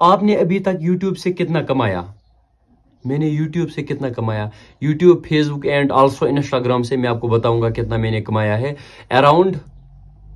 आपने अभी तक यूट्यूब से कितना कमाया? मैंने यूट्यूब से कितना कमाया, YouTube, Facebook and also Instagram से मैं आपको बताऊंगा कितना मैंने कमाया है, अराउंड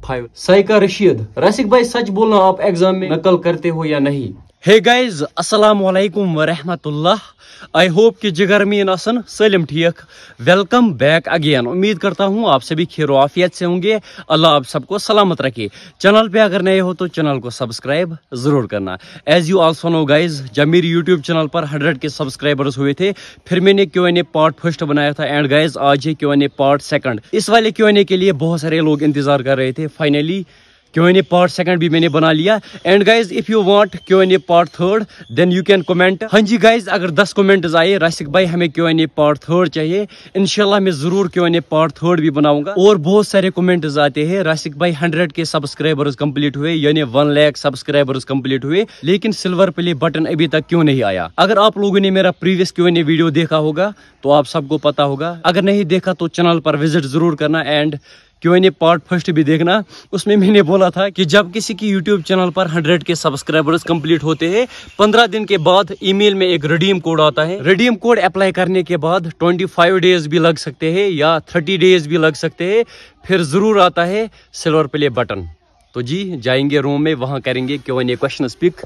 5। साइका रशीद, रसिक भाई सच बोलना, आप एग्जाम में नकल करते हो या नहीं? हे गाइज, अस्सलाम वालेकुम व रहमतुल्लाह। आई होप कि जिगर मीन असन सलिम ठीक। Welcome back again. उम्मीद करता हूँ आप सभी खैर आफियत से होंगे। अल्लाह आप सबको सलामत रखे। चैनल पे अगर नए हो तो चैनल को सब्सक्राइब जरूर करना। As you also know guys, जब मेरी यूट्यूब चैनल पर 100 के सब्सक्राइबर्स हुए थे, फिर मैंने Q&A पार्ट फर्स्ट बनाया था, एंड गाइज आज है Q&A पार्ट सेकंड। इस वाले Q&A के लिए बहुत सारे लोग इंतजार कर रहे थे। फाइनली Q&A पार्ट सेकंड भी मैंने बना लिया। And guys if you want Q&A part third then you can comment. हाँ जी गाइज, अगर 10 कमेंट्स आए रसिक भाई हमें Q&A पार्ट थर्ड चाहिए, इंशाल्लाह मैं जरूर Q&A पार्ट थर्ड भी बनाऊंगा। और बहुत सारे कमेंट्स आते हैं, रसिक भाई 100 के सब्सक्राइबर्स कंप्लीट हुए, यानी 1 लाख सब्सक्राइबर्स कंप्लीट हुए, लेकिन सिल्वर प्ले बटन अभी तक क्यों नहीं आया? अगर आप लोगों ने मेरा प्रीवियस Q&A वीडियो देखा होगा तो आप सबको पता होगा। अगर नहीं देखा तो चैनल पर विजिट जरूर करना एंड Q&A पार्ट फर्स्ट भी देखना। उसमें मैंने बोला था कि जब किसी की यूट्यूब चैनल पर 100 के सब्सक्राइबर्स कंप्लीट होते हैं, 15 दिन के बाद ईमेल में एक रिडीम कोड आता है। रिडीम कोड अप्लाई करने के बाद 25 डेज भी लग सकते हैं या 30 डेज भी लग सकते हैं, फिर जरूर आता है सिल्वर प्ले बटन। तो जी जाएंगे रूम में, वहां करेंगे Q&A क्वेश्चन पिक।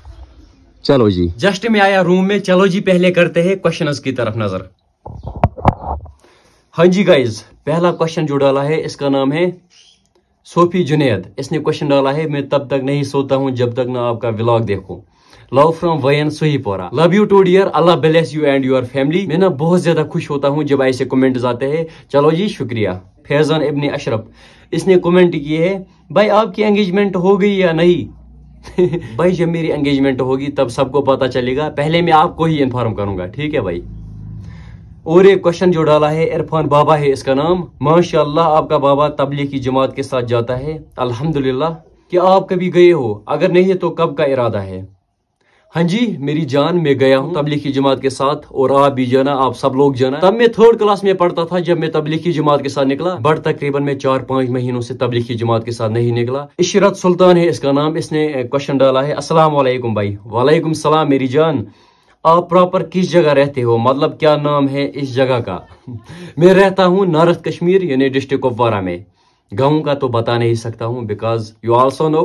चलो जी, जस्ट में आया रूम में। चलो जी पहले करते हैं क्वेश्चन की तरफ नजर। हाँ जी गाइज, पहला क्वेश्चन जो डाला है इसका नाम है सोफी जुनैद। इसने क्वेश्चन डाला है, मैं तब तक नहीं सोता हूँ जब तक ना आपका व्लॉग देखूं। Love from Wayan Sohipora. Love you too dear, अल्लाह bless you and your family. मैं ना बहुत ज्यादा खुश होता हूँ जब ऐसे कमेंट्स आते हैं। चलो जी शुक्रिया। फैजान इब्ने अशरफ, इसने कमेंट किए है, भाई आपकी एंगेजमेंट हो गई या नहीं? भाई जब मेरी एंगेजमेंट होगी तब सबको पता चलेगा, पहले मैं आपको ही इन्फॉर्म करूंगा, ठीक है भाई। और एक क्वेश्चन जो डाला है इरफान बाबा है इसका नाम। माशाअल्लाह आपका बाबा तबलीग की जमात के साथ जाता है, अल्हम्दुलिल्लाह। क्या आप कभी गए हो? अगर नहीं है तो कब का इरादा है? हाँ जी मेरी जान, मैं गया हूँ तबलीग की जमात के साथ, और आप भी जाना, आप सब लोग जाना। तब मैं 3rd क्लास में पढ़ता था जब मैं तबलीग की जमात के साथ निकला, बट तकरीबन मैं 4-5 महीनों से तबलीग की जमात के साथ नहीं निकला। इशरत सुल्तान है इसका नाम। इसने क्वेश्चन डाला है, अस्सलाम वालेकुम भाई। वालेकुम सलाम मेरी जान। आप प्रॉपर किस जगह रहते हो, मतलब क्या नाम है इस जगह का? मैं रहता हूँ नॉर्थ कश्मीर यानी डिस्ट्रिक्ट कुपवारा में। गाँव का तो बता नहीं सकता हूँ because you also know.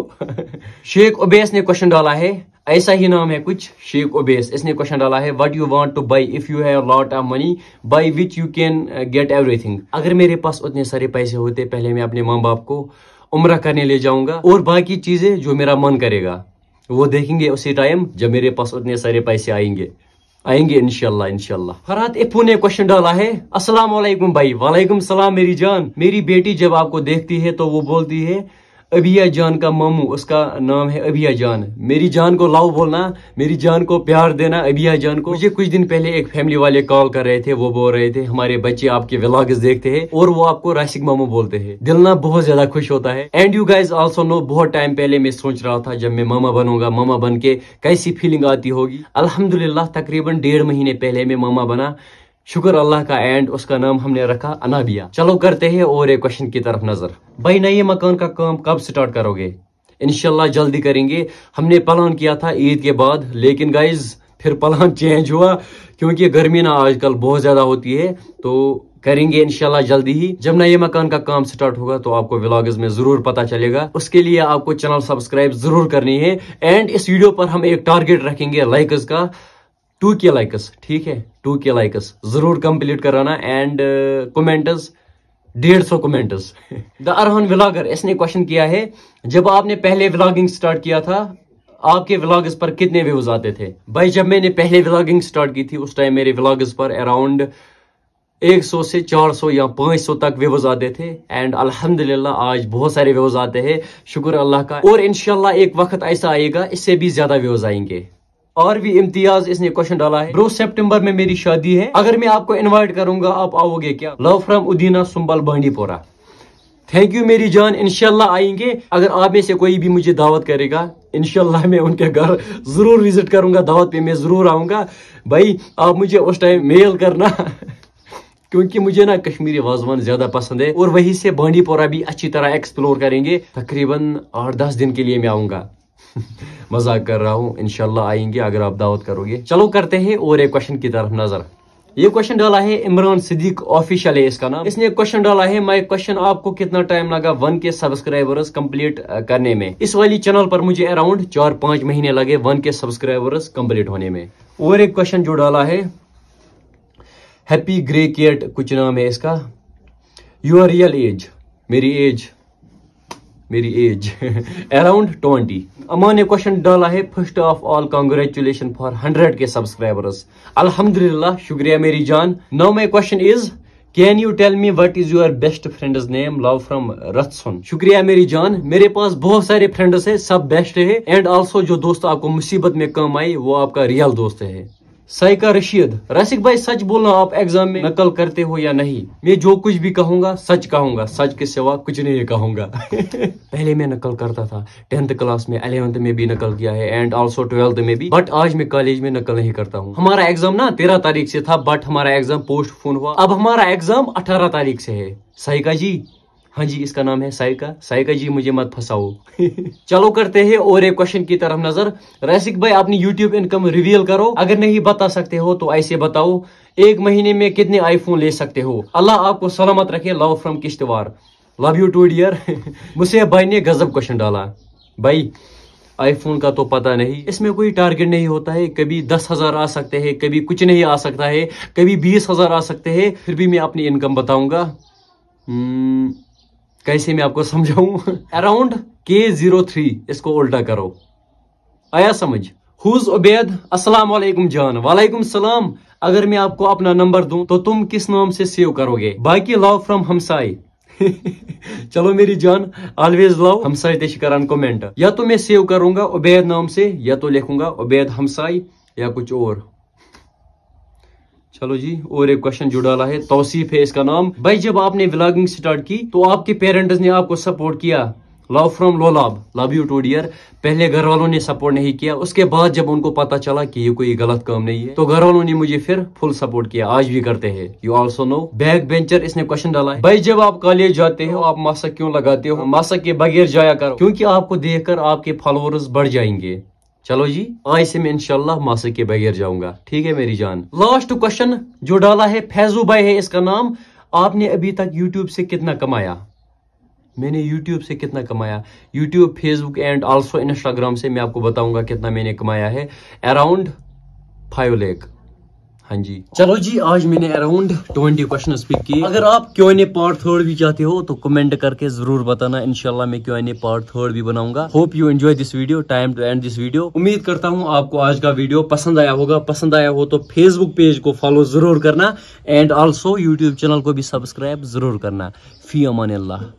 Sheikh Ubais ने क्वेश्चन डाला है, ऐसा ही नाम है कुछ, शेख उबैस। इसने क्वेश्चन डाला है, what you want two by if you have lot of money by which you can get everything. अगर मेरे पास उतने सारे पैसे होते, पहले मैं अपने माँ बाप को उम्रा करने ले जाऊंगा, और बाकी चीजें जो मेरा मन करेगा वो देखेंगे उसी टाइम जब मेरे पास उतने सारे पैसे आएंगे इंशाल्लाह इंशाल्लाह। फरहात इप्पू ने क्वेश्चन डाला है, अस्सलाम वालेकुम भाई। वालेकुम सलाम मेरी जान। मेरी बेटी जब आपको देखती है तो वो बोलती है अबिया जान का मामू, उसका नाम है अबिया जान। मेरी जान को लाओ बोलना, मेरी जान को प्यार देना, अबिया जान को। मुझे कुछ दिन पहले एक फैमिली वाले कॉल कर रहे थे, वो बोल रहे थे हमारे बच्चे आपके व्लॉग्स देखते हैं और वो आपको रसिक मामू बोलते हैं। दिल ना बहुत ज्यादा खुश होता है। And you guys also know, बहुत टाइम पहले मैं सोच रहा था जब मैं मामा बनूंगा, मामा बन के कैसी फीलिंग आती होगी। अल्हम्दुलिल्लाह तकरीबन 1.5 महीने पहले मैं मामा बना, शुक्र अल्लाह का, एंड उसका नाम हमने रखा अनाबिया। चलो करते हैं और एक क्वेश्चन की तरफ नजर। भाई नए मकान का काम कब स्टार्ट करोगे? इंशाल्लाह जल्दी करेंगे। हमने प्लान किया था ईद के बाद, लेकिन गाइज फिर प्लान चेंज हुआ क्योंकि गर्मी ना आजकल बहुत ज्यादा होती है, तो करेंगे इंशाल्लाह जल्दी ही। जब नए मकान का काम स्टार्ट होगा तो आपको व्लॉग्स में जरूर पता चलेगा। उसके लिए आपको चैनल सब्सक्राइब जरूर करनी है, एंड इस वीडियो पर हम एक टारगेट रखेंगे लाइक्स का, 2K लाइक्स, ठीक है? 2K लाइक्स जरूर कंप्लीट कराना, and comments 150 comments. The Arhan vlogger, इसने क्वेश्चन किया है, जब आपने पहले व्लॉगिंग स्टार्ट किया था आपके व्लॉग्स पर कितने व्यूज आते थे? भाई जब मैंने पहले व्लॉगिंग स्टार्ट की थी उस टाइम मेरे व्लॉग्स पर अराउंड 100 से 400 या 500 तक व्यूज आते थे, एंड अल्हम्दुलिल्लाह आज बहुत सारे व्यूज आते हैं, शुक्र अल्लाह का। और इंशाल्लाह एक वक्त ऐसा आएगा इससे भी ज्यादा व्यूज आएंगे। और भी इम्तियाज इसने क्वेश्चन डाला है, ब्रो सितंबर में मेरी शादी है, अगर मैं आपको इनवाइट करूंगा आप आओगे क्या? Love from Udina Sumbal Bandipora. Thank you मेरी जान, इंशाल्लाह आएंगे। अगर आप में से कोई भी मुझे दावत करेगा इंशाल्लाह मैं उनके घर जरूर विजिट करूंगा, दावत पे मैं जरूर आऊंगा। भाई आप मुझे उस टाइम मेल करना क्योंकि मुझे ना कश्मीरी वाजवान ज्यादा पसंद है, और वहीं से बांडीपोरा भी अच्छी तरह एक्सप्लोर करेंगे। तकरीबन 8-10 दिन के लिए मैं आऊंगा। मजाक कर रहा हूँ, इंशाल्लाह आएंगे अगर आप दावत करोगे। चलो करते हैं और एक क्वेश्चन की तरफ नजर। ये क्वेश्चन डाला है इमरान सिद्दीक ऑफिशियल है इसका नाम। इसने क्वेश्चन डाला है, माय क्वेश्चन, आपको कितना टाइम लगा 1K सब्सक्राइबर्स कंप्लीट करने में? इस वाली चैनल पर मुझे अराउंड 4-5 महीने लगे 1K सब्सक्राइबर्स कंप्लीट होने में। और एक क्वेश्चन जो डाला है हैप्पी ग्रे केट, कुछ नाम है इसका, योर रियल एज, मेरी एज अराउंड 20। अमान ने क्वेश्चन डाला है, first of all congratulation for 100K subscribers. अल्हम्दुलिल्लाह, शुक्रिया मेरी जान। Now my question is, can you tell me what is your best friend's name? Love from Ratsun. शुक्रिया मेरी जान, मेरे पास बहुत सारे फ्रेंड्स है, सब बेस्ट है। एंड आल्सो जो दोस्त आपको मुसीबत में काम आए वो आपका रियल दोस्त है। साइका रशीद, रसिक भाई सच बोलना, आप एग्जाम में नकल करते हो या नहीं? मैं जो कुछ भी कहूंगा सच कहूंगा, सच के सिवा कुछ नहीं कहूंगा। पहले मैं नकल करता था 10th क्लास में, 11th में भी नकल किया है एंड आल्सो 12th में भी, बट आज मैं कॉलेज में नकल नहीं करता हूँ। हमारा एग्जाम ना 13 तारीख से था, बट हमारा एग्जाम पोस्टपोन हुआ। अब हमारा एग्जाम 18 तारीख से है। साइका जी, हाँ जी इसका नाम है साइका, साइका जी मुझे मत फंसाओ। चलो करते हैं और एक क्वेश्चन की तरफ नजर। रसिक भाई अपनी यूट्यूब इनकम रिवील करो, अगर नहीं बता सकते हो तो ऐसे बताओ, एक महीने में कितने आईफोन ले सकते हो? अल्लाह आपको सलामत रखे, love from Kishtwar, love you too dear. मुझे भाई ने गजब क्वेश्चन डाला। भाई आईफोन का तो पता नहीं, इसमें कोई टारगेट नहीं होता है, कभी 10,000 आ सकते हैं, कभी कुछ नहीं आ सकता है, कभी 20,000 आ सकते हैं, फिर भी मैं अपनी इनकम बताऊंगा। कैसे मैं आपको समझाऊं? अराउंड K03, इसको उल्टा करो, आया समझ? हुज उबैद, अस्सलाम वालेकुम जान। वालेकुम सलाम। अगर मैं आपको अपना नंबर दूं तो तुम किस नाम से सेव करोगे? बाकी लव फ्रॉम हमसाई। चलो मेरी जान, ऑलवेज लव हमसाई ते करन कमेंट, या तो मैं सेव करूंगा उबैद नाम से, या तो लिखूंगा उबैद हमसाई, या कुछ और। चलो जी, और एक क्वेश्चन जो डाला है, तौसीफ है इसका नाम। भाई जब आपने व्लॉगिंग स्टार्ट की तो आपके पेरेंट्स ने आपको सपोर्ट किया? Love from Lolab, love you too dear. पहले घर वालों ने सपोर्ट नहीं किया, उसके बाद जब उनको पता चला कि ये कोई गलत काम नहीं है तो घर वालों ने मुझे फिर फुल सपोर्ट किया, आज भी करते हैं। You also know. Back bencher, इसने क्वेश्चन डाला है, भाई जब आप कॉलेज जाते हो आप मास्क क्यों लगाते हो? मास्क के बगैर जाया करो, क्योंकि आपको देखकर आपके फॉलोअर्स बढ़ जाएंगे। चलो जी, आज से मैं इंशाल्लाह मास्क के बगैर जाऊंगा, ठीक है मेरी जान। लास्ट क्वेश्चन जो डाला है, फैजू भाई है इसका नाम। आपने अभी तक यूट्यूब से कितना कमाया? मैंने यूट्यूब से कितना कमाया, YouTube, Facebook and also Instagram से मैं आपको बताऊंगा कितना मैंने कमाया है। अराउंड 5 लाख। हाँ जी। चलो जी, आज मैंने अराउंड 20 क्वेश्चन पिक किए। अगर आप Q&A पार्ट 3 भी चाहते हो तो कमेंट करके जरूर बताना, इंशाल्लाह मैं Q&A पार्ट 3 भी बनाऊंगा। Hope you enjoy this video, time to end this video. उम्मीद करता हूँ आपको आज का वीडियो पसंद आया होगा। पसंद आया हो तो फेसबुक पेज को फॉलो जरूर करना एंड ऑल्सो यूट्यूब चैनल को भी सब्सक्राइब जरूर करना। फी अमान अल्लाह।